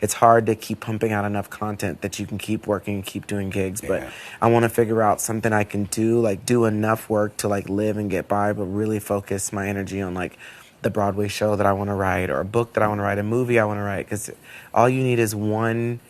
it's hard to keep pumping out enough content that you can keep working and keep doing gigs. Yeah. But I want to figure out something I can do, like do enough work to like live and get by, but really focus my energy on like the Broadway show that I want to write, or a book that I want to write, a movie I want to write, because all you need is one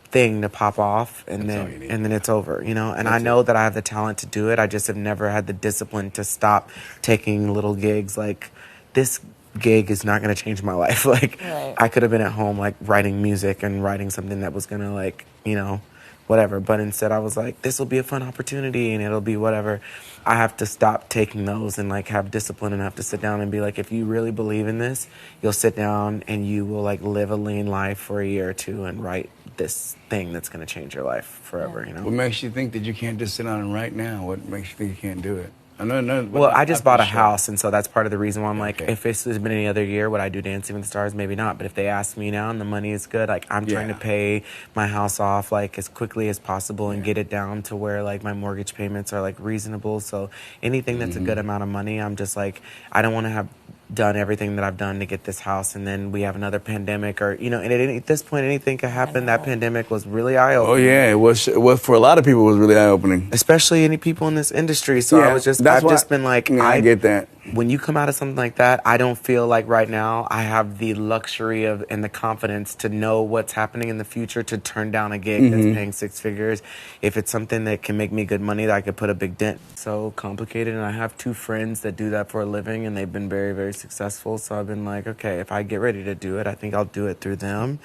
thing to pop off, and then it's over, you know. And I know that I have the talent to do it. I just have never had the discipline to stop taking little gigs. Like, this gig is not going to change my life. Like, Right. I could have been at home like writing music and writing something that was going to, like, you know, whatever. But instead I was like, this will be a fun opportunity and it'll be whatever. I have to stop taking those and like have discipline, and have to sit down and be like, if you really believe in this, you'll sit down and you will like live a lean life for a year or two and write this thing that's going to change your life forever, you know? What makes you think that you can't just sit down and write now? What makes you think you can't do it? No, well, I just bought a house, and so that's part of the reason why I'm like, Okay. if this has been any other year, would I do Dancing with the Stars? Maybe not. But if they ask me now and the money is good, like, I'm trying to pay my house off like as quickly as possible and get it down to where like my mortgage payments are like reasonable. So anything that's a good amount of money, I'm just like, I don't want to have done everything that I've done to get this house, and then we have another pandemic, or, you know, and at this point anything could happen. That pandemic was really eye-opening. Oh yeah, it was for a lot of people, it was really eye-opening, especially any people in this industry. So I've just been like, I get that. When you come out of something like that, I don't feel like right now I have the luxury of and the confidence to know what's happening in the future to turn down a gig that's paying six figures. If it's something that can make me good money, that I could put a big dent. So complicated, and I have two friends that do that for a living, and they've been very, very successful. So I've been like, okay, if I get ready to do it, I think I'll do it through them.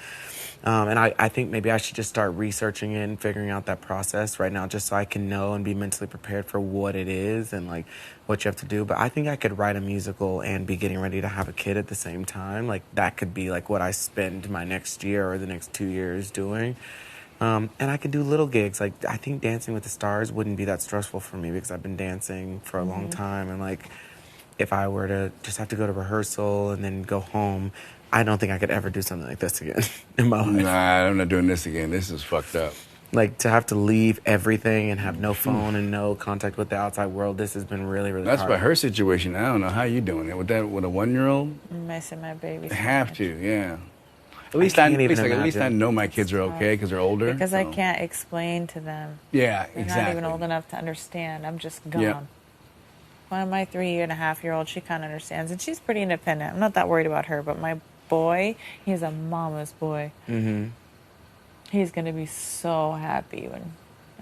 And I think maybe I should just start researching it and figuring out that process right now, just so I can know and be mentally prepared for what it is and like what you have to do. But I think I could write a musical and be getting ready to have a kid at the same time. Like, that could be like what I spend my next year or the next 2 years doing. And I can do little gigs. Like, I think Dancing with the Stars wouldn't be that stressful for me because I've been dancing for a long time. And like, if I were to just have to go to rehearsal and then go home, I don't think I could ever do something like this again in my life. Nah, I'm not doing this again. This is fucked up. Like, to have to leave everything and have no phone and no contact with the outside world, this has been really, really hard. That's about her situation. I don't know how you doing it with that, with a 1-year-old. I'm missing my baby. I have to, yeah. At least I know my kids are okay because they're older. Because I can't explain to them. Yeah, They're exactly. not even old enough to understand. I'm just gone. Yeah. One of my 3.5-year-olds, she kind of understands, and she's pretty independent. I'm not that worried about her, but my boy, he's a mama's boy. Mm-hmm. He's gonna be so happy when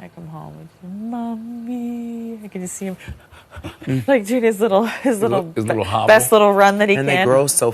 I come home and say, Mommy. I can just see him like doing his little hobble. best little run that he can. And they grow so